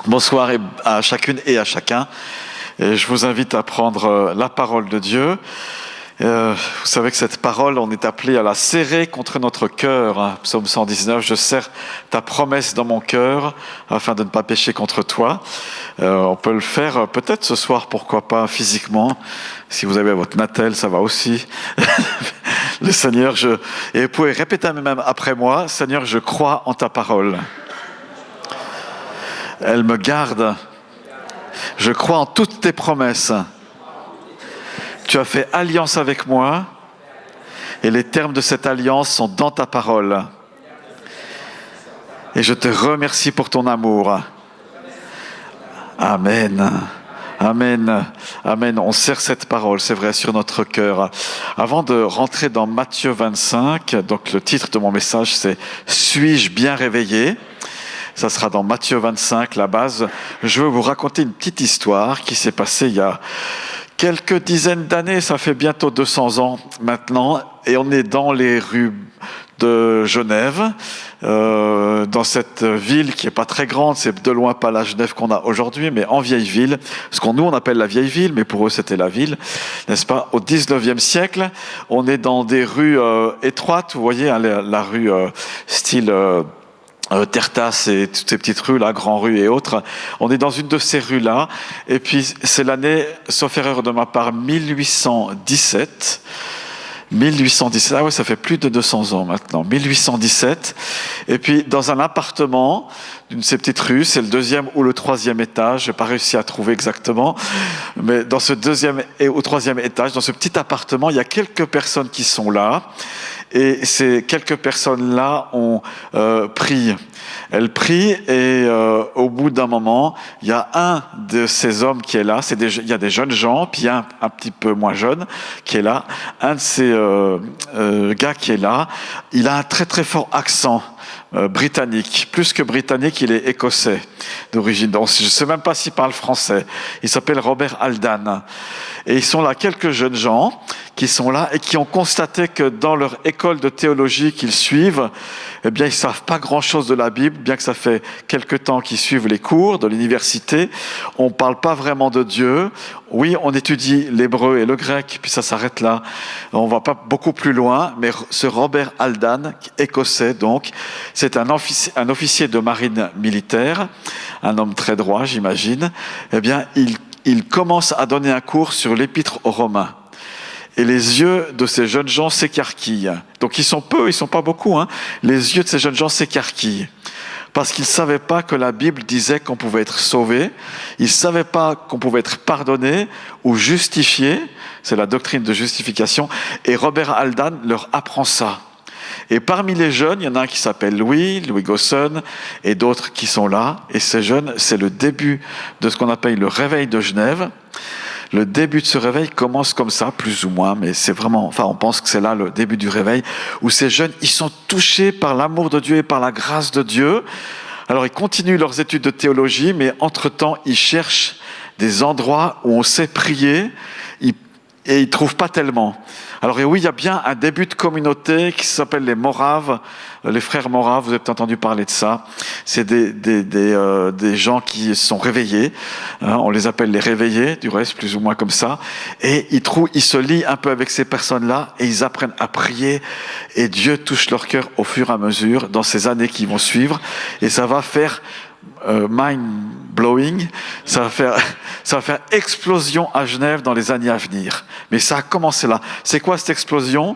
Bonsoir à chacune et à chacun. Et je vous invite à prendre la parole de Dieu. Vous savez que cette parole, on est appelé à la serrer contre notre cœur. Psaume 119, je serre ta promesse dans mon cœur afin de ne pas pécher contre toi. On peut le faire peut-être ce soir, pourquoi pas physiquement. Si vous avez votre natel, ça va aussi. Le Seigneur, et vous pouvez répéter même après moi, Seigneur, je crois en ta parole. Elle me garde. Je crois en toutes tes promesses. Tu as fait alliance avec moi et les termes de cette alliance sont dans ta parole. Et je te remercie pour ton amour. Amen. Amen. Amen. On serre cette parole, c'est vrai, sur notre cœur. Avant de rentrer dans Matthieu 25, donc le titre de mon message, c'est « Suis-je bien réveillé ?» Ça sera dans Matthieu 25, la base. Je veux vous raconter une petite histoire qui s'est passée il y a quelques dizaines d'années. Ça fait bientôt 200 ans maintenant. Et on est dans les rues de Genève, dans cette ville qui n'est pas très grande. C'est de loin pas la Genève qu'on a aujourd'hui, mais en vieille ville. Ce qu'on nous on appelle la vieille ville, mais pour eux c'était la ville, n'est-ce pas? Au 19e siècle, on est dans des rues étroites. Vous voyez, hein, la rue style... Tertas et toutes ces petites rues là, Grand Rue et autres. On est dans une de ces rues-là. Et puis, c'est l'année, sauf erreur de ma part, 1817. 1817, ah ouais, ça fait plus de 200 ans maintenant. 1817. Et puis, dans un appartement d'une de ces petites rues, c'est le 2e ou le 3e étage, j'ai pas réussi à trouver exactement, mais dans ce 2e ou 3e étage, dans ce petit appartement, il y a quelques personnes qui sont là. Et ces quelques personnes-là ont prié. Elles prient et au bout d'un moment, il y a un de ces hommes qui est là. Il y a des jeunes gens, puis il y a un petit peu moins jeune qui est là. Un de ces gars qui est là, il a un très très fort accent britannique. Plus que britannique, il est écossais d'origine. Donc, je ne sais même pas s'il parle français. Il s'appelle Robert Haldane. Et ils sont là, quelques jeunes gens qui sont là et qui ont constaté que dans leur école de théologie qu'ils suivent, eh bien, ils savent pas grand-chose de la Bible, bien que ça fait quelque temps qu'ils suivent les cours de l'université. On parle pas vraiment de Dieu. Oui, on étudie l'hébreu et le grec, puis ça s'arrête là. On va pas beaucoup plus loin, mais ce Robert Haldane, écossais donc, c'est un officier de marine militaire, un homme très droit, j'imagine. Eh bien, il commence à donner un cours sur l'épître aux Romains. Et les yeux de ces jeunes gens s'écarquillent. Donc ils sont peu, ils sont pas beaucoup, hein. Les yeux de ces jeunes gens s'écarquillent. Parce qu'ils ne savaient pas que la Bible disait qu'on pouvait être sauvé. Ils ne savaient pas qu'on pouvait être pardonné ou justifié. C'est la doctrine de justification. Et Robert Haldane leur apprend ça. Et parmi les jeunes, il y en a un qui s'appelle Louis Gosson, et d'autres qui sont là. Et ces jeunes, c'est le début de ce qu'on appelle le réveil de Genève. Le début de ce réveil commence comme ça, plus ou moins, mais c'est vraiment, enfin, on pense que c'est là le début du réveil, où ces jeunes, ils sont touchés par l'amour de Dieu et par la grâce de Dieu. Alors, ils continuent leurs études de théologie, mais entre-temps, ils cherchent des endroits où on sait prier, et ils ne trouvent pas tellement. Alors oui, il y a bien un début de communauté qui s'appelle les Moraves, les frères Moraves, vous avez peut-être entendu parler de ça. C'est des gens qui sont réveillés, hein, on les appelle les réveillés, du reste, plus ou moins comme ça. Et ils se lient un peu avec ces personnes-là et ils apprennent à prier. Et Dieu touche leur cœur au fur et à mesure dans ces années qui vont suivre. Et ça va faire... mind-blowing, ça va faire explosion à Genève dans les années à venir. Mais ça a commencé là. C'est quoi cette explosion?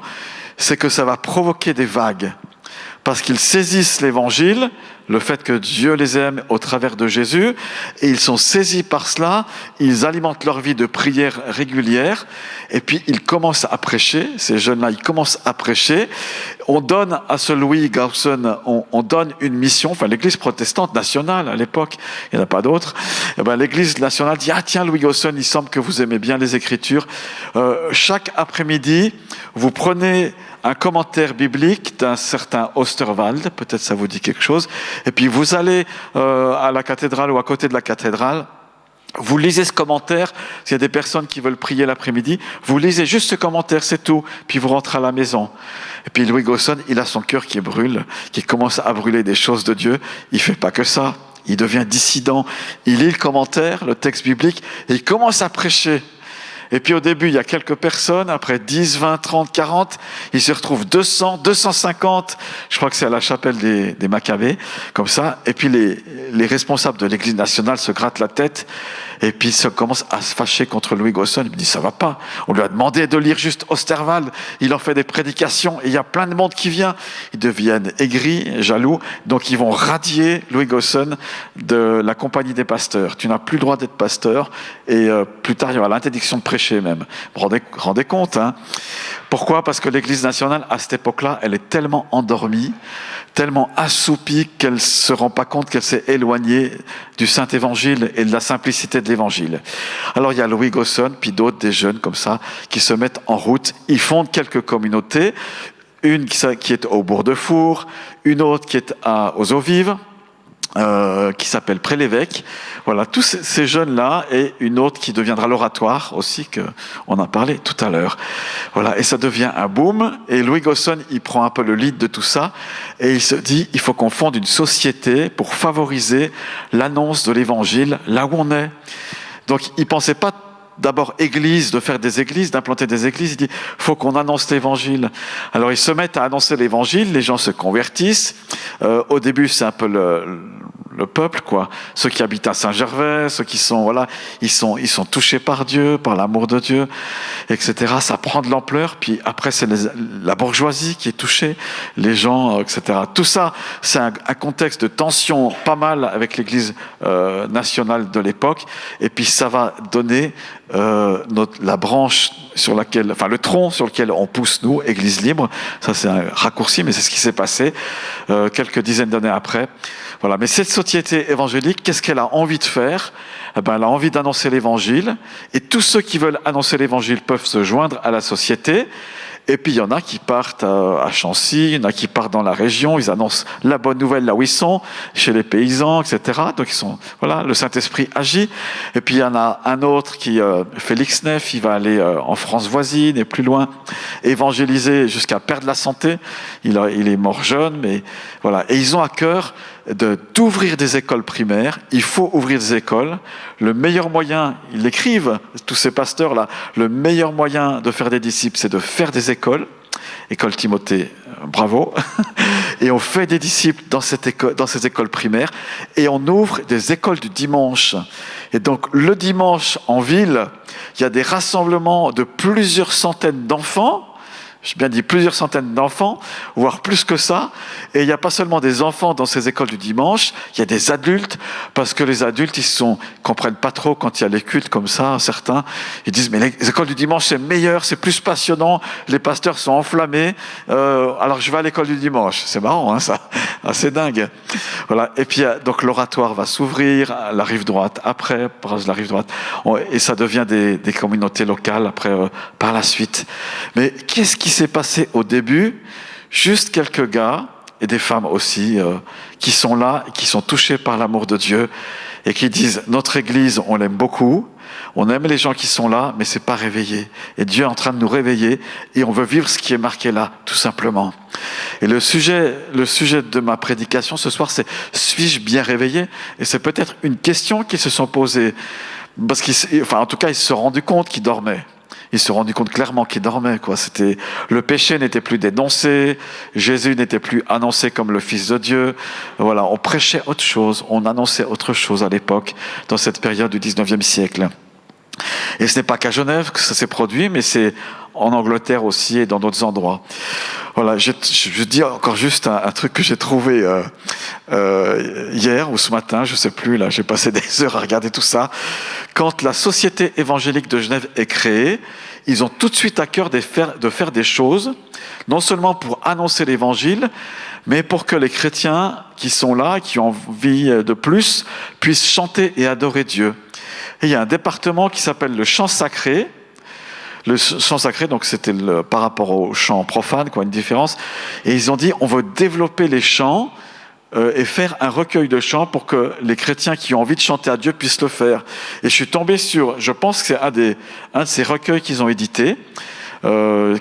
C'est que ça va provoquer des vagues. Parce qu'ils saisissent l'évangile, le fait que Dieu les aime au travers de Jésus, et ils sont saisis par cela, ils alimentent leur vie de prière régulière, et puis ils commencent à prêcher, ces jeunes-là, ils commencent à prêcher. On donne à ce Louis Gosson, on donne une mission, enfin l'église protestante nationale à l'époque, il n'y en a pas d'autres, et ben, l'église nationale dit « Ah tiens Louis Gosson, il semble que vous aimez bien les Écritures. Chaque après-midi, vous prenez un commentaire biblique d'un certain Osterwald, peut-être ça vous dit quelque chose, et puis vous allez à la cathédrale ou à côté de la cathédrale, vous lisez ce commentaire, s'il y a des personnes qui veulent prier l'après-midi, vous lisez juste ce commentaire, c'est tout, puis vous rentrez à la maison. Et puis Louis Gosson, il a son cœur qui brûle, qui commence à brûler des choses de Dieu, il fait pas que ça. il devient dissident, il lit le commentaire, le texte biblique, et il commence à prêcher. Et puis au début, il y a quelques personnes, après 10, 20, 30, 40, il se retrouve 200, 250, je crois que c'est à la chapelle des Maccabées, comme ça, et puis les responsables de l'Église nationale se grattent la tête, et puis ils commencent à se fâcher contre Louis Gosson. Il me dit, ça va pas, on lui a demandé de lire juste Osterwald, il en fait des prédications, et il y a plein de monde qui vient, ils deviennent aigris, jaloux, donc ils vont radier Louis Gosson de la compagnie des pasteurs. Tu n'as plus le droit d'être pasteur, et plus tard, il y aura l'interdiction de prêcher même. Vous vous rendez compte, hein? Pourquoi? Parce que l'Église nationale, à cette époque-là, elle est tellement endormie, tellement assoupie qu'elle ne se rend pas compte qu'elle s'est éloignée du Saint-Évangile et de la simplicité de l'Évangile. Alors il y a Louis Gosson, puis d'autres, des jeunes comme ça, qui se mettent en route. Ils fondent quelques communautés, une qui est au Bourg-de-Four, une autre qui est aux Eaux-Vives, qui s'appelle Pré-l'Évêque. Voilà, tous ces jeunes-là, et une autre qui deviendra l'Oratoire aussi, qu'on a parlé tout à l'heure. Voilà, et ça devient un boom, et Louis Gosson, il prend un peu le lead de tout ça, et il se dit, il faut qu'on fonde une société pour favoriser l'annonce de l'Évangile là où on est. Donc, il pensait pas d'abord église, de faire des églises, d'implanter des églises. Il dit, faut qu'on annonce l'évangile. Alors ils se mettent à annoncer l'évangile, les gens se convertissent. Au début, c'est un peu le peuple, quoi. Ceux qui habitent à Saint-Gervais, ceux qui sont, voilà, ils sont touchés par Dieu, par l'amour de Dieu, etc. Ça prend de l'ampleur. Puis après, c'est la bourgeoisie qui est touchée, les gens, etc. Tout ça, c'est un contexte de tension pas mal avec l'Église nationale de l'époque. Et puis ça va donner la branche sur laquelle, enfin le tronc sur lequel on pousse nous, Église libre. Ça c'est un raccourci, mais c'est ce qui s'est passé quelques dizaines d'années après. Voilà. Mais cette société évangélique, qu'est-ce qu'elle a envie de faire? Eh ben, elle a envie d'annoncer l'évangile, et tous ceux qui veulent annoncer l'évangile peuvent se joindre à la société. Et puis il y en a qui partent à Chancy, il y en a qui partent dans la région, ils annoncent la bonne nouvelle là où ils sont, chez les paysans, etc. Donc ils sont, voilà, le Saint-Esprit agit. Et puis il y en a un autre qui, Félix Neff, il va aller en France voisine et plus loin, évangéliser jusqu'à perdre la santé. Il est mort jeune, mais voilà. Et ils ont à cœur d'ouvrir des écoles primaires. Il faut ouvrir des écoles. Le meilleur moyen, ils l'écrivent, tous ces pasteurs-là, le meilleur moyen de faire des disciples, c'est de faire des écoles. École Timothée, bravo. Et on fait des disciples dans ces écoles primaires, et on ouvre des écoles du dimanche. Et donc, le dimanche, en ville, il y a des rassemblements de plusieurs centaines d'enfants. J'ai bien dit plusieurs centaines d'enfants, voire plus que ça. Et il n'y a pas seulement des enfants dans ces écoles du dimanche, il y a des adultes, parce que les adultes, ils comprennent pas trop quand il y a les cultes comme ça, certains. Ils disent, mais les écoles du dimanche, c'est meilleur, c'est plus passionnant, les pasteurs sont enflammés, alors je vais à l'école du dimanche. C'est marrant, hein, ça. Ah, c'est dingue. Voilà. Et puis, donc, l'oratoire va s'ouvrir, la rive droite après, la rive droite, et ça devient des communautés locales après, par la suite. Mais qu'est-ce qui s'est passé au début? Juste quelques gars, et des femmes aussi, qui sont là, qui sont touchés par l'amour de Dieu, et qui disent, notre Église, on l'aime beaucoup, on aime les gens qui sont là, mais c'est pas réveillé. Et Dieu est en train de nous réveiller, et on veut vivre ce qui est marqué là, tout simplement. Et le sujet de ma prédication ce soir, c'est, suis-je bien réveillé? Et c'est peut-être une question qu'ils se sont posées, parce en tout cas, ils se sont rendus compte qu'ils dormaient. Ils se sont rendus compte clairement qu'ils dormaient, quoi. Le péché n'était plus dénoncé, Jésus n'était plus annoncé comme le Fils de Dieu. Voilà, on prêchait autre chose, on annonçait autre chose à l'époque, dans cette période du 19e siècle. Et ce n'est pas qu'à Genève que ça s'est produit, mais c'est en Angleterre aussi et dans d'autres endroits. Voilà, je dis encore juste un truc que j'ai trouvé hier ou ce matin, je ne sais plus, là, j'ai passé des heures à regarder tout ça. Quand la Société évangélique de Genève est créée, ils ont tout de suite à cœur de faire des choses, non seulement pour annoncer l'évangile, mais pour que les chrétiens qui sont là, qui ont envie de plus, puissent chanter et adorer Dieu. Et il y a un département qui s'appelle le chant sacré. Le chant sacré, donc c'était par rapport au chant profane, quoi, une différence. Et ils ont dit, on veut développer les chants et faire un recueil de chants pour que les chrétiens qui ont envie de chanter à Dieu puissent le faire. Et je suis tombé sur, je pense que c'est un de ces recueils qu'ils ont édités.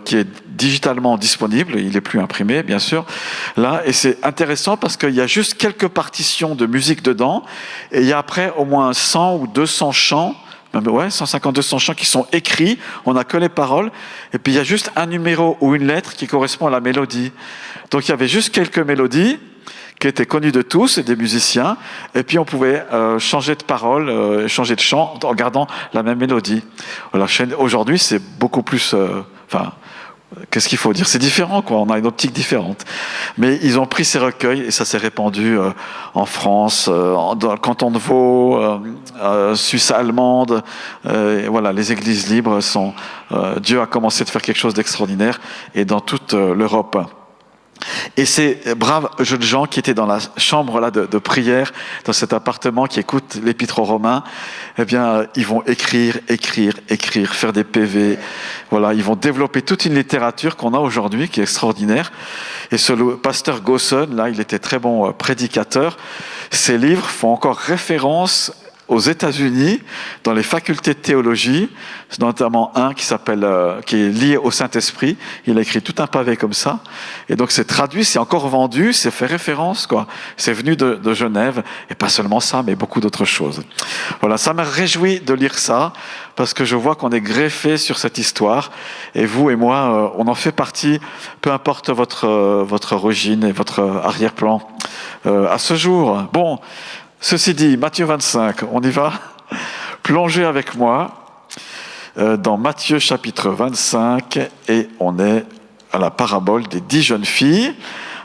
qui est digitalement disponible, il n'est plus imprimé bien sûr, là, et c'est intéressant parce qu'il y a juste quelques partitions de musique dedans, et il y a après au moins 100 ou 200 chants, 150-200 chants qui sont écrits, on n'a que les paroles, et puis il y a juste un numéro ou une lettre qui correspond à la mélodie. Donc il y avait juste quelques mélodies qui étaient connues de tous et des musiciens, et puis on pouvait changer de parole, changer de chant en gardant la même mélodie. Voilà, aujourd'hui c'est beaucoup plus... qu'est-ce qu'il faut dire? C'est différent, quoi. On a une optique différente. Mais ils ont pris ces recueils et ça s'est répandu en France, dans le canton de Vaud, Suisse allemande. Voilà, les églises libres sont. Dieu a commencé de faire quelque chose d'extraordinaire et dans toute l'Europe. Et ces braves jeunes gens qui étaient dans la chambre là de prière, dans cet appartement, qui écoutent l'Épître aux Romains, eh bien, ils vont écrire, faire des PV. Voilà, ils vont développer toute une littérature qu'on a aujourd'hui, qui est extraordinaire. Et ce pasteur Gosson, là, il était très bon prédicateur. Ses livres font encore référence aux États-Unis, dans les facultés de théologie, notamment un qui est lié au Saint-Esprit. Il a écrit tout un pavé comme ça. Et donc c'est traduit, c'est encore vendu, c'est fait référence, quoi. C'est venu de Genève, et pas seulement ça, mais beaucoup d'autres choses. Voilà, ça m'a réjoui de lire ça, parce que je vois qu'on est greffé sur cette histoire, et vous et moi, on en fait partie, peu importe votre origine et votre arrière-plan à ce jour. Bon, ceci dit, Matthieu 25, on y va? Plongez avec moi dans Matthieu chapitre 25, et on est à la parabole des 10 jeunes filles.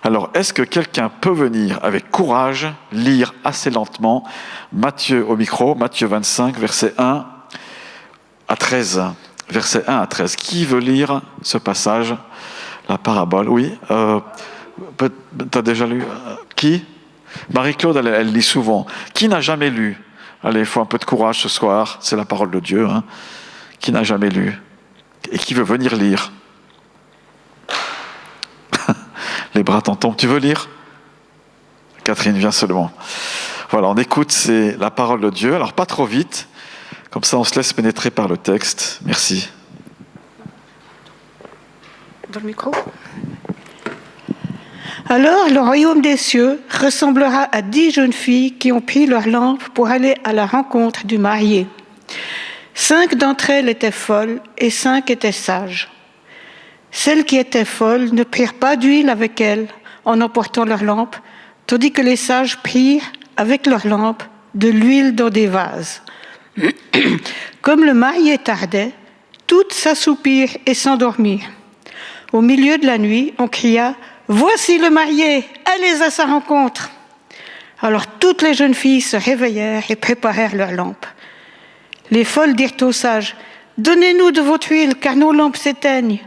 Alors, est-ce que quelqu'un peut venir avec courage lire assez lentement Matthieu au micro, Matthieu 25, verset 1 à 13. Verset 1 à 13. Qui veut lire ce passage, la parabole? Oui. T'as déjà lu? Qui? Marie-Claude, elle lit souvent. Qui n'a jamais lu? Allez, il faut un peu de courage ce soir, c'est la parole de Dieu. Hein. Qui n'a jamais lu? Et qui veut venir lire? Les bras t'en tombent. Tu veux lire? Catherine, viens seulement. Voilà, on écoute, c'est la parole de Dieu. Alors, pas trop vite, comme ça on se laisse pénétrer par le texte. Merci. Dans le micro. Alors, le royaume des cieux ressemblera à 10 jeunes filles qui ont pris leur lampe pour aller à la rencontre du marié. 5 d'entre elles étaient folles et 5 étaient sages. Celles qui étaient folles ne prirent pas d'huile avec elles en emportant leur lampe, tandis que les sages prirent avec leur lampe de l'huile dans des vases. Comme le marié tardait, toutes s'assoupirent et s'endormirent. Au milieu de la nuit, on cria « Voici le marié, allez à sa rencontre !» Alors toutes les jeunes filles se réveillèrent et préparèrent leurs lampes. Les folles dirent aux sages « Donnez-nous de votre huile, car nos lampes s'éteignent. »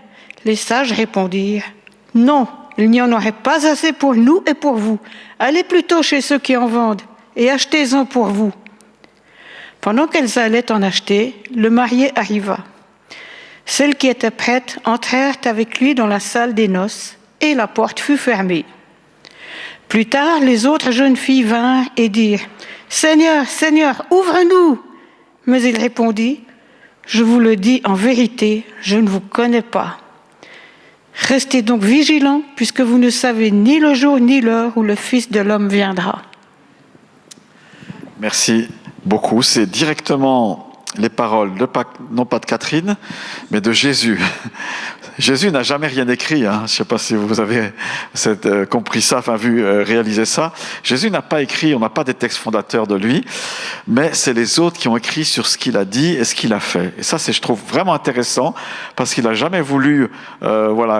Les sages répondirent « Non, il n'y en aurait pas assez pour nous et pour vous. Allez plutôt chez ceux qui en vendent et achetez-en pour vous. » Pendant qu'elles allaient en acheter, le marié arriva. Celles qui étaient prêtes entrèrent avec lui dans la salle des noces, et la porte fut fermée. Plus tard, les autres jeunes filles vinrent et dirent « Seigneur, Seigneur, ouvre-nous » Mais il répondit « Je vous le dis en vérité, je ne vous connais pas. Restez donc vigilants, puisque vous ne savez ni le jour ni l'heure où le Fils de l'homme viendra. » Merci beaucoup. C'est directement les paroles, non pas de Catherine, mais de Jésus. Jésus n'a jamais rien écrit. Hein. Je ne sais pas si vous avez compris ça, réalisé ça. Jésus n'a pas écrit, on n'a pas des textes fondateurs de lui, mais c'est les autres qui ont écrit sur ce qu'il a dit et ce qu'il a fait. Et ça, je trouve vraiment intéressant, parce qu'il n'a jamais voulu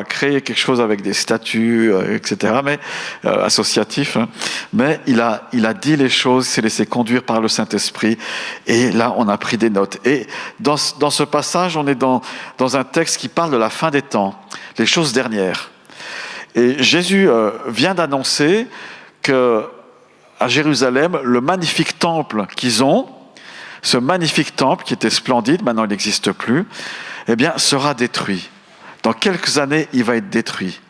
créer quelque chose avec des statuts, etc., mais associatif. Hein. Mais il a dit les choses, il s'est laissé conduire par le Saint-Esprit, et là, on a pris des notes. Et dans ce passage, on est dans un texte qui parle de la fin des temps, les choses dernières. Et Jésus vient d'annoncer que à Jérusalem, le magnifique temple qu'ils ont, ce magnifique temple qui était splendide, maintenant il n'existe plus, eh bien, sera détruit. Dans quelques années, il va être détruit.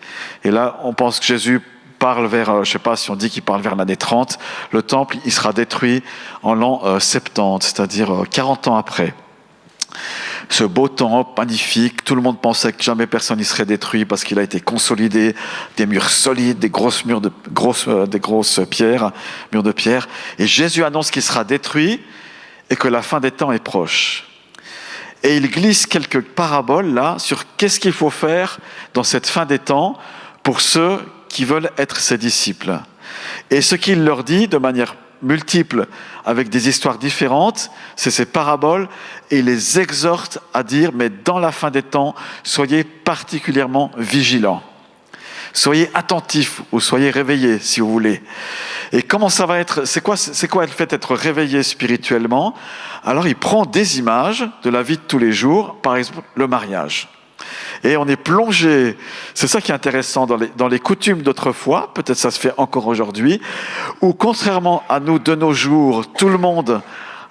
Et là, on pense que Jésus parle vers, je ne sais pas si on dit qu'il parle vers l'année 30, le temple, il sera détruit en l'an 70, c'est-à-dire 40 ans après. ce beau temple magnifique. Tout le monde pensait que jamais personne n'y serait détruit parce qu'il a été consolidé, des murs solides, des grosses pierres, murs de pierre. Et Jésus annonce qu'il sera détruit et que la fin des temps est proche. Et il glisse quelques paraboles là sur qu'est-ce qu'il faut faire dans cette fin des temps pour ceux qui veulent être ses disciples. Et ce qu'il leur dit de manière multiple, avec des histoires différentes, c'est ces paraboles, et il les exhorte à dire, mais dans la fin des temps, soyez particulièrement vigilants. Soyez attentifs ou soyez réveillés, si vous voulez. Et comment ça va être? C'est quoi le fait d'être réveillé spirituellement? Alors, il prend des images de la vie de tous les jours, par exemple le mariage. Et on est plongé, c'est ça qui est intéressant dans les coutumes d'autrefois, peut-être ça se fait encore aujourd'hui, où contrairement à nous de nos jours, tout le monde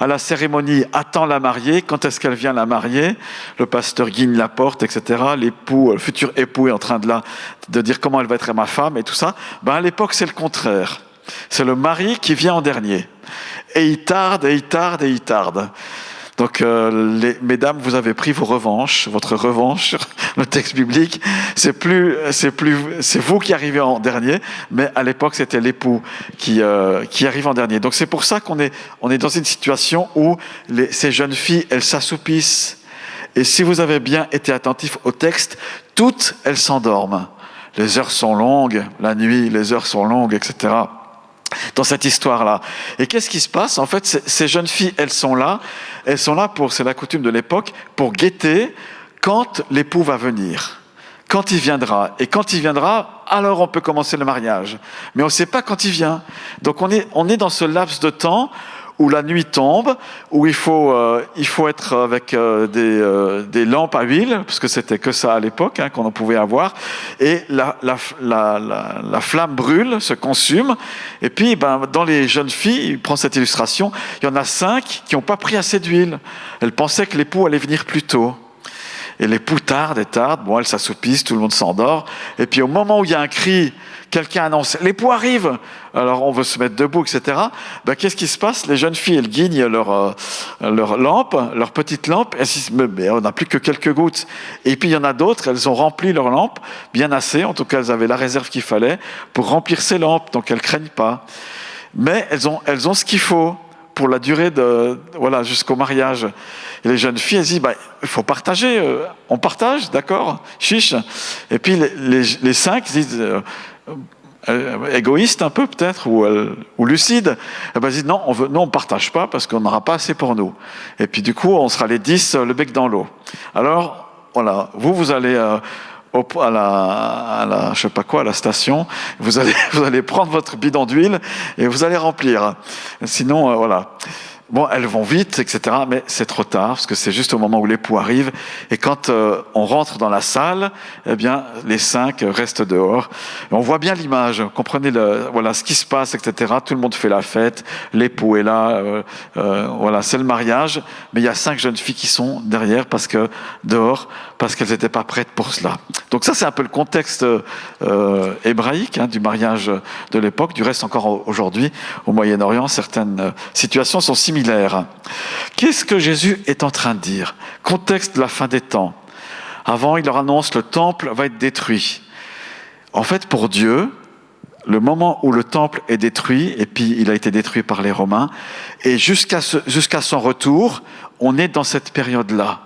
à la cérémonie attend la mariée. Quand est-ce qu'elle vient la marier? Le pasteur guigne la porte, etc. L'époux, le futur époux est en train de dire comment elle va être ma femme et tout ça. À l'époque, c'est le contraire. C'est le mari qui vient en dernier. Et il tarde, et il tarde, et il tarde. Donc, mesdames, vous avez pris votre revanche sur le texte biblique. C'est vous qui arrivez en dernier, mais à l'époque, c'était l'époux qui arrive en dernier. Donc, c'est pour ça qu'on est dans une situation où ces jeunes filles, elles s'assoupissent. Et si vous avez bien été attentif au texte, toutes, elles s'endorment. Les heures sont longues, la nuit, les heures sont longues, etc. Dans cette histoire-là. Et qu'est-ce qui se passe? En fait, ces jeunes filles, elles sont là c'est la coutume de l'époque, pour guetter quand l'époux va venir, quand il viendra. Et quand il viendra, alors on peut commencer le mariage. Mais on ne sait pas quand il vient. Donc on est dans ce laps de temps où la nuit tombe, où il faut être avec des lampes à huile, parce que c'était que ça à l'époque qu'on en pouvait avoir, et la flamme brûle, se consume, et puis dans les jeunes filles, il prend cette illustration, il y en a 5 qui n'ont pas pris assez d'huile. Elles pensaient que l'époux allait venir plus tôt. Et l'époux tarde et tarde, elles s'assoupissent, tout le monde s'endort, et puis au moment où il y a un cri, quelqu'un annonce « l'époux arrive !» Alors on veut se mettre debout, etc. Qu'est-ce qui se passe? Les jeunes filles, elles guignent leur lampe, leur petite lampe, elles se disent « mais on n'a plus que quelques gouttes ». Et puis il y en a d'autres, elles ont rempli leur lampe, bien assez, en tout cas elles avaient la réserve qu'il fallait pour remplir ces lampes, donc elles ne craignent pas. Mais elles ont ce qu'il faut pour la durée jusqu'au mariage. Et les jeunes filles, elles disent, il faut partager, on partage, d'accord, chiche. Et puis les 5 disent, égoïstes un peu peut-être, ou lucides, elles disent, non, on partage pas parce qu'on n'aura pas assez pour nous. Et puis du coup, on sera les 10 le bec dans l'eau. Alors, voilà, vous allez à la station, vous allez prendre votre bidon d'huile et vous allez remplir. Sinon, voilà. Elles vont vite, etc., mais c'est trop tard, parce que c'est juste au moment où l'époux arrive, et quand on rentre dans la salle, eh bien, les 5 restent dehors. Et on voit bien l'image, comprenez ce qui se passe, etc., tout le monde fait la fête, l'époux est là, c'est le mariage, mais il y a 5 jeunes filles qui sont derrière, dehors, parce qu'elles n'étaient pas prêtes pour cela. Donc ça, c'est un peu le contexte hébraïque du mariage de l'époque. Du reste, encore aujourd'hui, au Moyen-Orient, certaines situations sont similaires. Qu'est-ce que Jésus est en train de dire? Contexte de la fin des temps. Avant, il leur annonce le temple va être détruit. En fait, pour Dieu, le moment où le temple est détruit, et puis il a été détruit par les Romains, et jusqu'à son retour, on est dans cette période-là.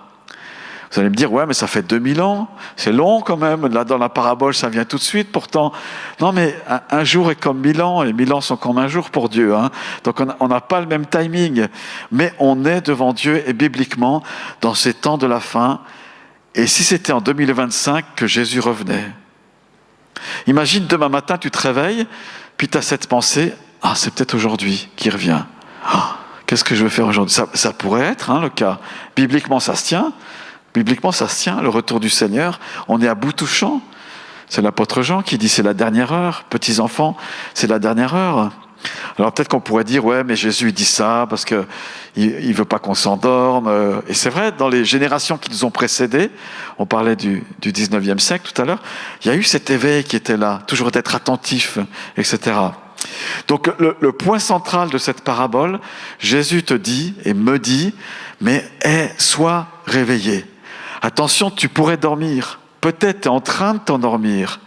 Vous allez me dire, ouais, mais ça fait 2000 ans, c'est long quand même, là dans la parabole ça vient tout de suite, pourtant. Non mais un jour est comme 1000 ans, et 1000 ans sont comme un jour pour Dieu. Donc on n'a pas le même timing, mais on est devant Dieu, et bibliquement, dans ces temps de la fin, et si c'était en 2025 que Jésus revenait. Imagine demain matin, tu te réveilles, puis tu as cette pensée, c'est peut-être aujourd'hui qu'il revient. Qu'est-ce que je vais faire aujourd'hui? Ça pourrait être le cas. Bibliquement ça se tient. Bibliquement, ça se tient, le retour du Seigneur. On est à bout touchant. C'est l'apôtre Jean qui dit, c'est la dernière heure. Petits enfants, c'est la dernière heure. Alors peut-être qu'on pourrait dire, ouais, mais Jésus il dit ça parce qu'il ne veut pas qu'on s'endorme. Et c'est vrai, dans les générations qui nous ont précédées, on parlait du 19e siècle tout à l'heure, il y a eu cet éveil qui était là, toujours d'être attentif, etc. Donc le point central de cette parabole, Jésus te dit et me dit, mais sois réveillé. Attention, tu pourrais dormir. Peut-être tu es en train de t'endormir.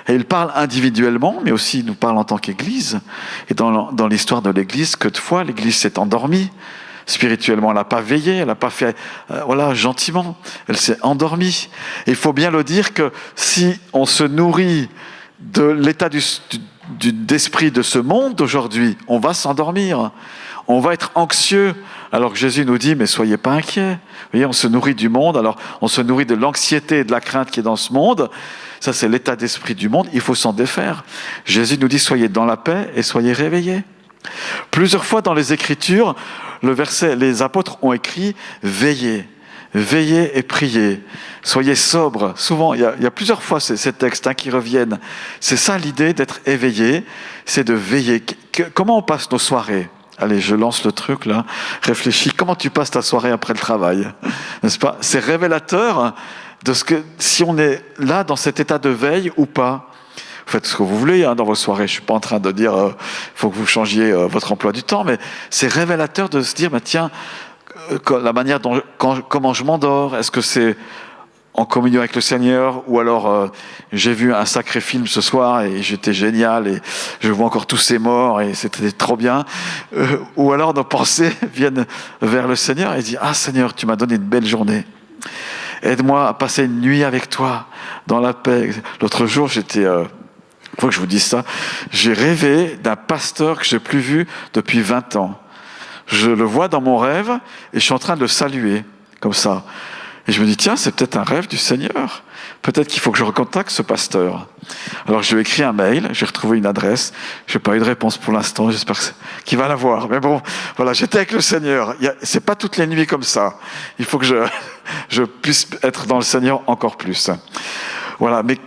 Et il parle individuellement, mais aussi il nous parle en tant qu'Église. Et dans l'histoire de l'Église, que de fois l'Église s'est endormie. Spirituellement, elle n'a pas veillé, elle n'a pas fait gentiment. Elle s'est endormie. Et il faut bien le dire que si on se nourrit de l'état d'esprit de ce monde d'aujourd'hui, on va s'endormir. On va être anxieux. Alors que Jésus nous dit, mais soyez pas inquiets. Vous voyez, on se nourrit du monde, alors on se nourrit de l'anxiété et de la crainte qui est dans ce monde. Ça, c'est l'état d'esprit du monde, il faut s'en défaire. Jésus nous dit, soyez dans la paix et soyez réveillés. Plusieurs fois dans les Écritures, les apôtres ont écrit « Veillez ». Veillez et priez. Soyez sobres. Souvent, il y a plusieurs fois ces textes qui reviennent. C'est ça l'idée d'être éveillé, c'est de veiller. Comment on passe nos soirées ? Allez, je lance le truc là. Réfléchis, comment tu passes ta soirée après le travail ? N'est-ce pas ? C'est révélateur de si on est là dans cet état de veille ou pas. Vous faites ce que vous voulez dans vos soirées. Je suis pas en train de dire faut que vous changiez votre emploi du temps, mais c'est révélateur de se dire tiens, la manière dont comment je m'endors. Est-ce que c'est en communion avec le Seigneur, ou alors j'ai vu un sacré film ce soir et j'étais génial et je vois encore tous ces morts et c'était trop bien, ou alors nos pensées viennent vers le Seigneur et disent Seigneur, tu m'as donné une belle journée, aide-moi à passer une nuit avec toi dans la paix. L'autre jour faut que je vous dise ça, j'ai rêvé d'un pasteur que j'ai plus vu depuis 20 ans. Je le vois dans mon rêve et je suis en train de le saluer comme ça. Et je me dis, tiens, c'est peut-être un rêve du Seigneur. Peut-être qu'il faut que je recontacte ce pasteur. Alors je lui ai écrit un mail, j'ai retrouvé une adresse. Je n'ai pas eu de réponse pour l'instant, j'espère qu'il va l'avoir. Mais bon, voilà, j'étais avec le Seigneur. C'est pas toutes les nuits comme ça. Il faut que je puisse être dans le Seigneur encore plus. Voilà, mais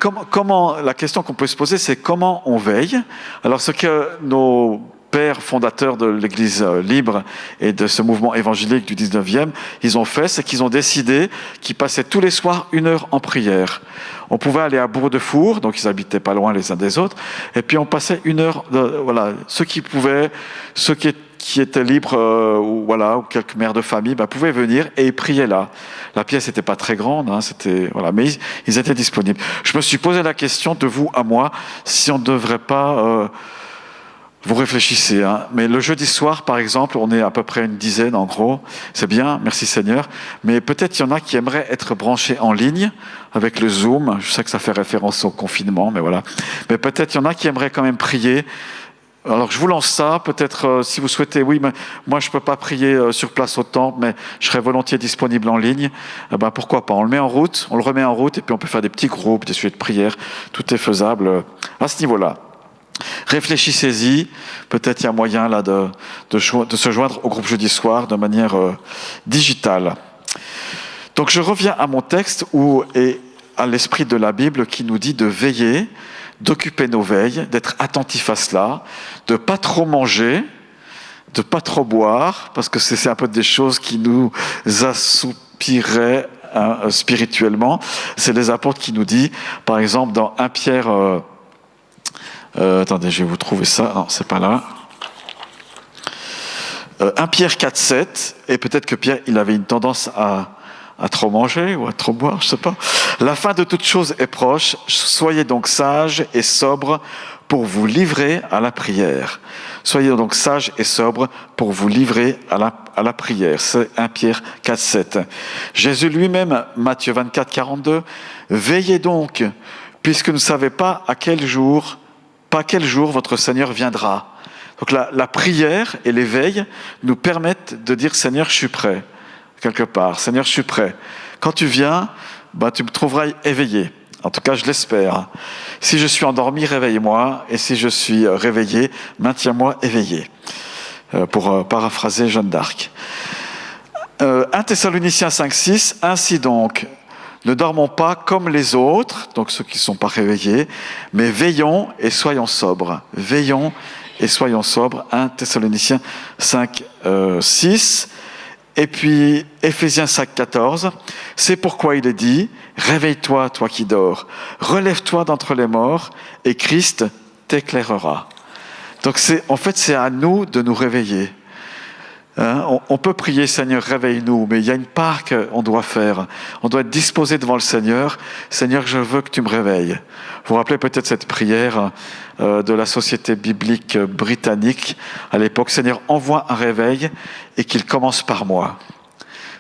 la question qu'on peut se poser, c'est comment on veille. Alors ce que nos pères fondateurs de l'Église libre et de ce mouvement évangélique du 19e, ils ont fait, c'est qu'ils ont décidé qu'ils passaient tous les soirs 1 heure en prière. On pouvait aller à Bourg-de-Four, donc ils habitaient pas loin les uns des autres, et puis on passait 1 heure, ceux qui pouvaient, ceux qui étaient libres, ou quelques mères de famille, pouvaient venir et ils priaient là. La pièce n'était pas très grande, mais ils étaient disponibles. Je me suis posé la question de vous à moi, si on ne devrait pas... Vous réfléchissez, mais le jeudi soir, par exemple, on est à peu près une dizaine en gros. C'est bien, merci Seigneur. Mais peut-être il y en a qui aimeraient être branchés en ligne avec le Zoom. Je sais que ça fait référence au confinement, mais voilà. Mais peut-être il y en a qui aimeraient quand même prier. Alors je vous lance ça, peut-être si vous souhaitez, oui, mais moi je ne peux pas prier sur place au temple, mais je serais volontiers disponible en ligne. Pourquoi pas ? On le met en route, on le remet en route, et puis on peut faire des petits groupes, des sujets de prière. Tout est faisable à ce niveau-là. Réfléchissez-y, peut-être il y a moyen là de se joindre au groupe jeudi soir de manière digitale. Donc je reviens à mon texte et à l'esprit de la Bible qui nous dit de veiller, d'occuper nos veilles, d'être attentif à cela, de pas trop manger, de pas trop boire, parce que c'est un peu des choses qui nous assoupiraient spirituellement. C'est les apôtres qui nous disent, par exemple dans 1 Pierre... attendez, je vais vous trouver ça. Non, c'est pas là. 1 Pierre 4,7, et peut-être que Pierre, il avait une tendance à trop manger ou à trop boire, je sais pas. La fin de toute chose est proche. Soyez donc sages et sobres pour vous livrer à la prière. Soyez donc sages et sobres pour vous livrer à la prière. C'est 1 Pierre 4,7. Jésus lui-même, Matthieu 24, 42, veillez donc, puisque vous ne savez pas quel jour votre Seigneur viendra. Donc la prière et l'éveil nous permettent de dire Seigneur, je suis prêt, quelque part. Seigneur, je suis prêt. Quand tu viens, tu me trouveras éveillé. En tout cas, je l'espère. Si je suis endormi, réveille-moi. Et si je suis réveillé, maintiens-moi éveillé. Pour paraphraser Jeanne d'Arc. 1 Thessaloniciens 5,6, ainsi donc, ne dormons pas comme les autres, donc ceux qui ne sont pas réveillés, mais veillons et soyons sobres. Veillons et soyons sobres. 1 Thessaloniciens 5, 6. Et puis Éphésiens 5, 14. C'est pourquoi il est dit, réveille-toi, toi qui dors. Relève-toi d'entre les morts et Christ t'éclairera. Donc c'est à nous de nous réveiller. Hein, on peut prier, Seigneur, réveille-nous, mais il y a une part qu'on doit faire. On doit être disposé devant le Seigneur. Seigneur, je veux que tu me réveilles. Vous vous rappelez peut-être cette prière de la Société biblique britannique à l'époque. Seigneur, envoie un réveil et qu'il commence par moi.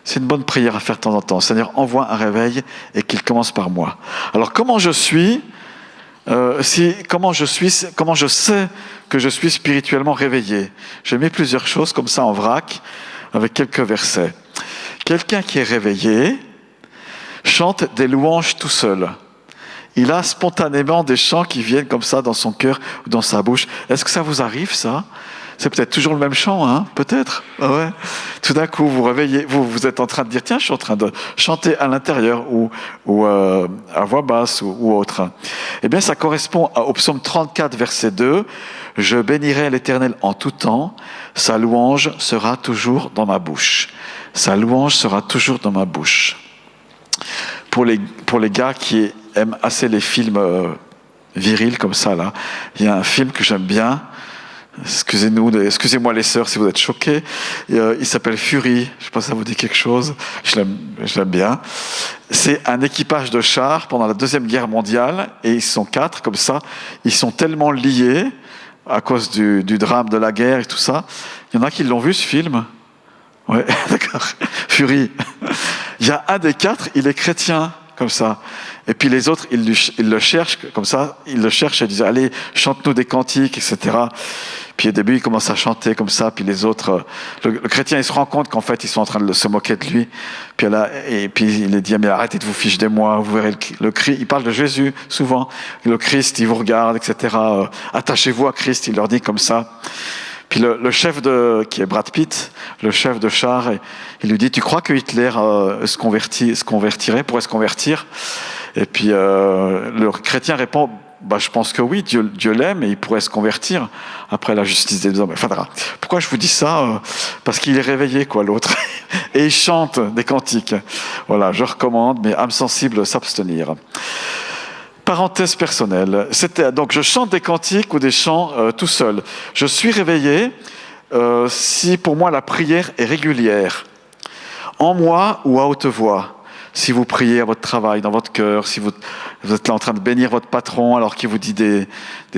C'est une bonne prière à faire de temps en temps. Seigneur, envoie un réveil et qu'il commence par moi. Alors, comment je sais que je suis spirituellement réveillé? J'ai mis plusieurs choses comme ça en vrac, avec quelques versets. Quelqu'un qui est réveillé chante des louanges tout seul. Il a spontanément des chants qui viennent comme ça dans son cœur ou dans sa bouche. Est-ce que ça vous arrive, ça? C'est peut-être toujours le même chant, hein? Peut-être. Ah ouais. Tout d'un coup, vous réveillez, vous êtes en train de dire, tiens, je suis en train de chanter à l'intérieur ou à voix basse ou autre. Eh bien, ça correspond au psaume 34, verset 2. Je bénirai l'Éternel en tout temps. Sa louange sera toujours dans ma bouche. Sa louange sera toujours dans ma bouche. Pour les gars qui aiment assez les films virils comme ça, là, il y a un film que j'aime bien. Excusez-moi les sœurs si vous êtes choqués. Il s'appelle Fury. Je ne sais pas si ça vous dit quelque chose. Je l'aime bien. C'est un équipage de chars pendant la Deuxième Guerre mondiale et ils sont 4 comme ça. Ils sont tellement liés à cause du drame de la guerre et tout ça. Il y en a qui l'ont vu ce film. Ouais, d'accord. Fury. Il y a un des 4, il est chrétien comme ça. Et puis les autres, ils le cherchent comme ça. Ils le cherchent et disent allez, chante-nous des cantiques, etc. Puis au début, il commence à chanter comme ça. Puis les autres, le chrétien, il se rend compte qu'en fait, ils sont en train de se moquer de lui. Puis il les dit mais arrêtez de vous ficher de moi. Vous verrez le Christ. Il parle de Jésus souvent. Le Christ, il vous regarde, etc. Attachez-vous à Christ. Il leur dit comme ça. Puis le chef qui est Brad Pitt, le chef de char, il lui dit tu crois que Hitler pourrait se convertir? Et puis le chrétien répond je pense que oui, Dieu l'aime et il pourrait se convertir après la justice des hommes. Enfin, pourquoi je vous dis ça? Parce qu'il est réveillé, quoi, l'autre. Et il chante des cantiques. Voilà, je recommande, mais âme sensible, s'abstenir. Parenthèse personnelle. Donc je chante des cantiques ou des chants tout seul. Je suis réveillé si pour moi la prière est régulière, en moi ou à haute voix. Si vous priez à votre travail, dans votre cœur, si vous êtes là en train de bénir votre patron alors qu'il vous dit des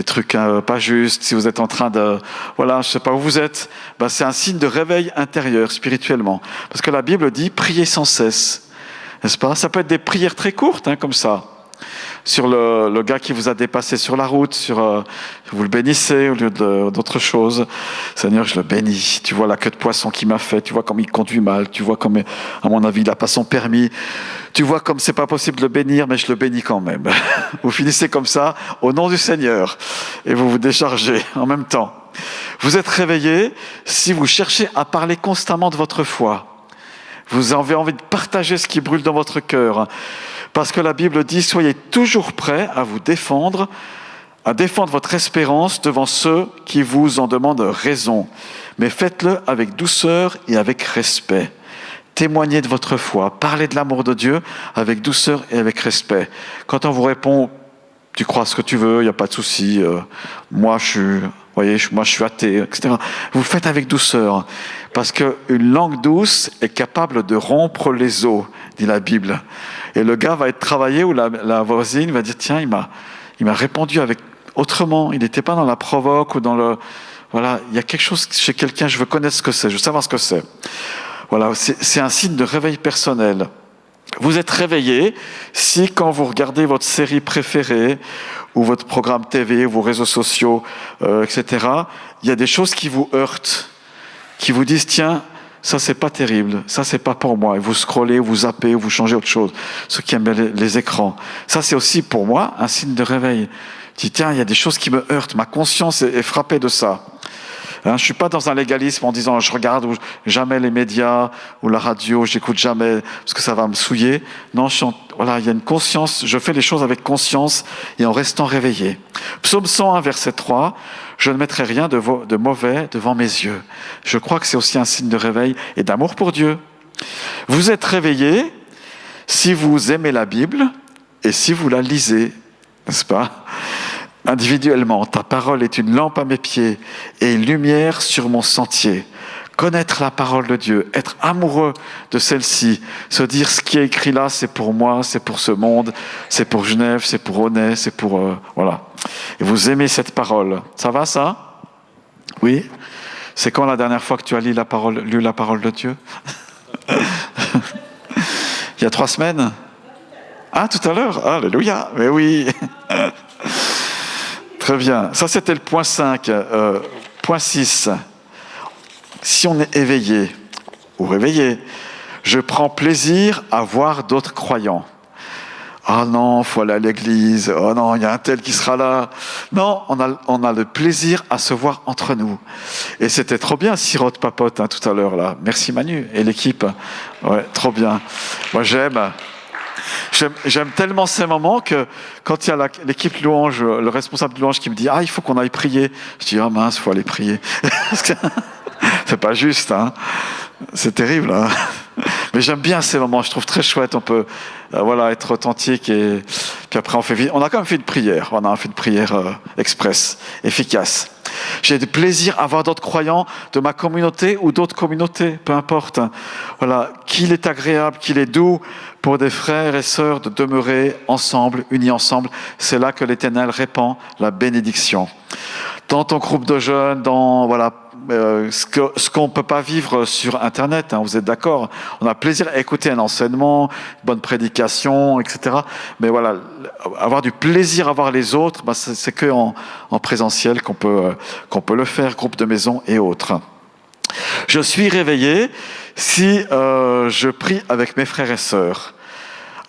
trucs pas justes, si vous êtes en train de... Voilà, je ne sais pas où vous êtes, c'est un signe de réveil intérieur spirituellement. Parce que la Bible dit « priez sans cesse ». N'est-ce pas? Ça peut être des prières très courtes, comme ça. Sur le gars qui vous a dépassé sur la route, vous le bénissez au lieu d'autre chose. Seigneur, je le bénis. Tu vois la queue de poisson qu'il m'a fait. Tu vois comme il conduit mal. Tu vois comme, à mon avis, il n'a pas son permis. Tu vois comme c'est pas possible de le bénir, mais je le bénis quand même. Vous finissez comme ça, au nom du Seigneur. Et vous vous déchargez en même temps. Vous êtes réveillé si vous cherchez à parler constamment de votre foi. Vous avez envie de partager ce qui brûle dans votre cœur. Parce que la Bible dit, soyez toujours prêts à vous défendre, à défendre votre espérance devant ceux qui vous en demandent raison. Mais faites-le avec douceur et avec respect. Témoignez de votre foi, parlez de l'amour de Dieu avec douceur et avec respect. Quand on vous répond, tu crois ce que tu veux, il n'y a pas de souci, moi je suis athée, etc. Vous le faites avec douceur. Parce qu'une langue douce est capable de rompre les os, dit la Bible. Et le gars va être travaillé ou la voisine va dire tiens, il m'a répondu avec autrement. Il n'était pas dans la provoque ou dans le... Voilà, il y a quelque chose chez quelqu'un, je veux connaître ce que c'est, je veux savoir ce que c'est. Voilà, c'est un signe de réveil personnel. Vous êtes réveillé si quand vous regardez votre série préférée ou votre programme TV, vos réseaux sociaux, etc., il y a des choses qui vous heurtent, qui vous disent tiens, ça c'est pas terrible, ça c'est pas pour moi. Et vous scrollez, vous zappez, vous changez autre chose. Ceux qui aiment les écrans. Ça c'est aussi pour moi un signe de réveil. Je dis tiens, il y a des choses qui me heurtent, ma conscience est frappée de ça. Je ne suis pas dans un légalisme en disant je regarde jamais les médias ou la radio, j'écoute jamais parce que ça va me souiller. Non, voilà, il y a une conscience, je fais les choses avec conscience et en restant réveillé. Psaume 101, verset 3, je ne mettrai rien de mauvais devant mes yeux. Je crois que c'est aussi un signe de réveil et d'amour pour Dieu. Vous êtes réveillé si vous aimez la Bible et si vous la lisez, n'est-ce pas ? Individuellement, ta parole est une lampe à mes pieds et une lumière sur mon sentier. Connaître la parole de Dieu, être amoureux de celle-ci, se dire ce qui est écrit là, c'est pour moi, c'est pour ce monde, c'est pour Genève, c'est pour Aunay, c'est pour... voilà. Et vous aimez cette parole. Ça va, ça? Oui? C'est quand la dernière fois que tu as lu la parole de Dieu? Il y a 3 semaines? Ah, tout à l'heure? Alléluia! Mais oui! Très bien. Ça, c'était le point 5. Point 6. Si on est éveillé ou réveillé, je prends plaisir à voir d'autres croyants. Ah non, il faut aller à l'église. Oh non, il y a un tel qui sera là. Non, on a le plaisir à se voir entre nous. Et c'était trop bien, sirote papote, tout à l'heure là. Merci Manu et l'équipe. Ouais, trop bien. Moi j'aime tellement ces moments que quand il y a l'équipe louange, le responsable de louange qui me dit « Ah, il faut qu'on aille prier », je dis « Ah mince, il faut aller prier ». C'est pas juste, hein. C'est terrible, hein. Mais j'aime bien ces moments, je trouve très chouette. On peut être authentique et puis après on a quand même fait une prière. On a fait une prière express, efficace. J'ai du plaisir à voir d'autres croyants de ma communauté ou d'autres communautés, peu importe. Voilà, qu'il est agréable, qu'il est doux pour des frères et sœurs de demeurer ensemble, unis ensemble. C'est là que l'Éternel répand la bénédiction. Dans ton groupe de jeunes, ce qu'on ne peut pas vivre sur Internet, vous êtes d'accord? On a plaisir à écouter un enseignement, une bonne prédication, etc. Mais voilà, avoir du plaisir à voir les autres, c'est que en présentiel qu'on peut le faire, groupe de maison et autres. Je suis réveillé si je prie avec mes frères et sœurs,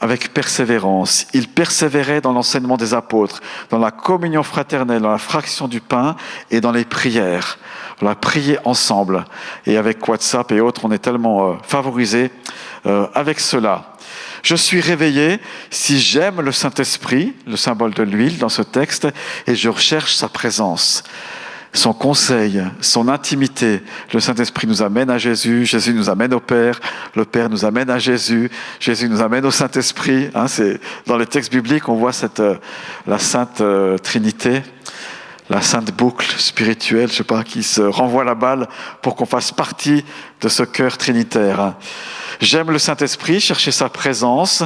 avec persévérance. Ils persévéraient dans l'enseignement des apôtres, dans la communion fraternelle, dans la fraction du pain et dans les prières. On a prié ensemble. Et avec WhatsApp et autres, on est tellement favorisés avec cela. Je suis réveillé si j'aime le Saint-Esprit, le symbole de l'huile dans ce texte, et je recherche sa présence. Son conseil, son intimité. Le Saint-Esprit nous amène à Jésus, Jésus nous amène au Père, le Père nous amène à Jésus, Jésus nous amène au Saint-Esprit. C'est dans les textes bibliques, on voit la Sainte Trinité, la Sainte boucle spirituelle, qui se renvoie la balle pour qu'on fasse partie de ce cœur trinitaire. J'aime le Saint-Esprit, cherchez sa présence.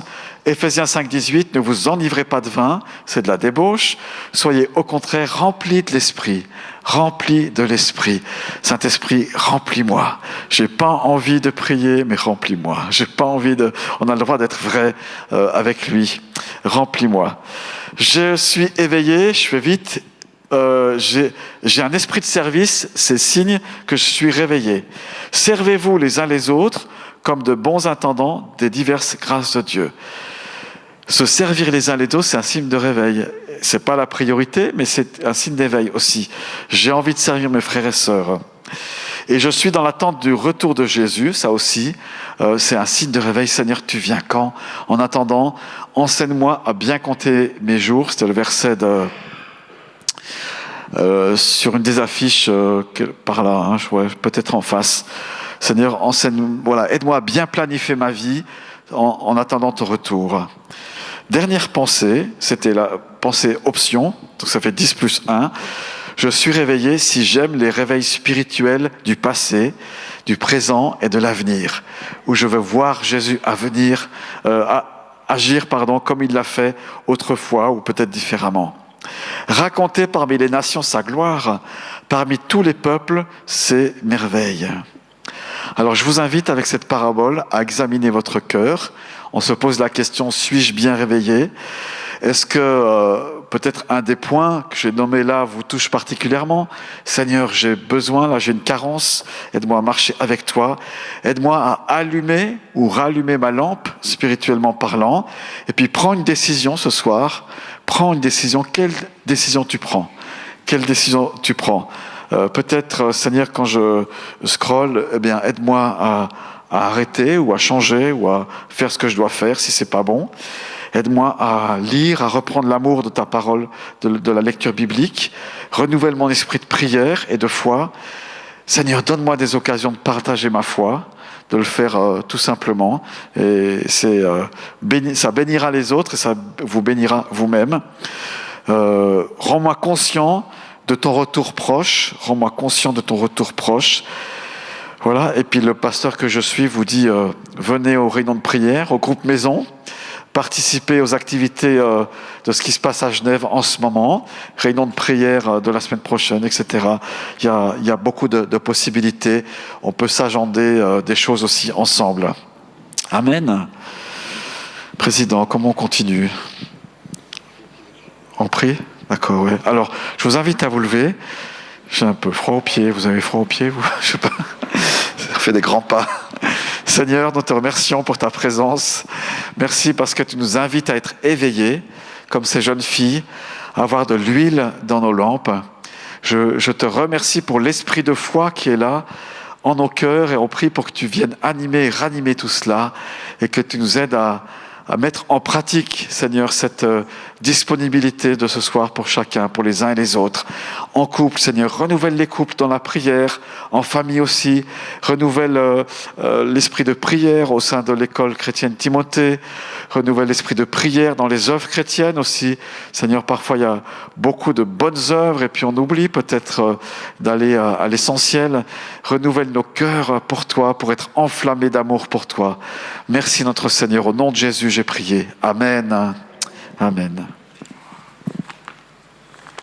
Éphésiens 5,18, ne vous enivrez pas de vin, c'est de la débauche. Soyez au contraire remplis de l'Esprit. Remplis de l'Esprit. Saint-Esprit, remplis-moi. J'ai pas envie de prier, mais remplis-moi. J'ai pas envie on a le droit d'être vrai avec lui. Remplis-moi. Je suis éveillé, je fais vite. J'ai un esprit de service, c'est signe que je suis réveillé. Servez-vous les uns les autres comme de bons intendants des diverses grâces de Dieu. Se servir les uns les autres, c'est un signe de réveil. C'est pas la priorité, mais c'est un signe d'éveil aussi. J'ai envie de servir mes frères et sœurs. Et je suis dans l'attente du retour de Jésus, ça aussi, c'est un signe de réveil. Seigneur, tu viens quand? En attendant, enseigne-moi à bien compter mes jours. C'était le verset sur une des affiches par là, peut-être en face. Seigneur, aide-moi à bien planifier ma vie en attendant ton retour. Dernière pensée, c'était la pensée option, donc ça fait 10 plus 1. Je suis réveillé si j'aime les réveils spirituels du passé, du présent et de l'avenir, où je veux voir Jésus agir comme il l'a fait autrefois ou peut-être différemment. Raconter parmi les nations sa gloire, parmi tous les peuples ses merveilles. Alors je vous invite avec cette parabole à examiner votre cœur. On se pose la question, suis-je bien réveillé? Est-ce que peut-être un des points que j'ai nommés là vous touche particulièrement? Seigneur, j'ai besoin, là j'ai une carence, aide-moi à marcher avec toi, aide-moi à allumer ou rallumer ma lampe, spirituellement parlant, et puis prends une décision ce soir, prends une décision. Quelle décision tu prends? Quelle décision tu prends? Peut-être, Seigneur, quand je scrolle, aide-moi à arrêter ou à changer ou à faire ce que je dois faire si c'est pas bon. Aide-moi à lire, à reprendre l'amour de ta parole, de la lecture biblique. Renouvelle mon esprit de prière et de foi. Seigneur, donne-moi des occasions de partager ma foi, de le faire tout simplement. Et ça bénira les autres et ça vous bénira vous-même. Rends-moi conscient de ton retour proche. Rends-moi conscient de ton retour proche. Voilà, et puis le pasteur que je suis vous dit, venez aux réunions de prière, au groupe maison, participez aux activités de ce qui se passe à Genève en ce moment, réunion de prière de la semaine prochaine, etc. Il y a beaucoup de possibilités, on peut s'agender des choses aussi ensemble. Amen. Président, comment on continue? On prie? D'accord, oui. Alors, je vous invite à vous lever. J'ai un peu froid aux pieds. Vous avez froid aux pieds, vous? Je sais pas. Ça fait des grands pas. Seigneur, nous te remercions pour ta présence. Merci parce que tu nous invites à être éveillés, comme ces jeunes filles, à avoir de l'huile dans nos lampes. Je te remercie pour l'esprit de foi qui est là, en nos cœurs, et on prie pour que tu viennes animer et ranimer tout cela, et que tu nous aides à mettre en pratique, Seigneur, cette disponibilité de ce soir pour chacun, pour les uns et les autres. En couple, Seigneur, renouvelle les couples dans la prière, en famille aussi, renouvelle l'esprit de prière au sein de l'école chrétienne Timothée, renouvelle l'esprit de prière dans les œuvres chrétiennes aussi. Seigneur, parfois il y a beaucoup de bonnes œuvres et puis on oublie peut-être d'aller à l'essentiel. Renouvelle nos cœurs pour toi, pour être enflammés d'amour pour toi. Merci notre Seigneur, au nom de Jésus j'ai prié. Amen. Amen.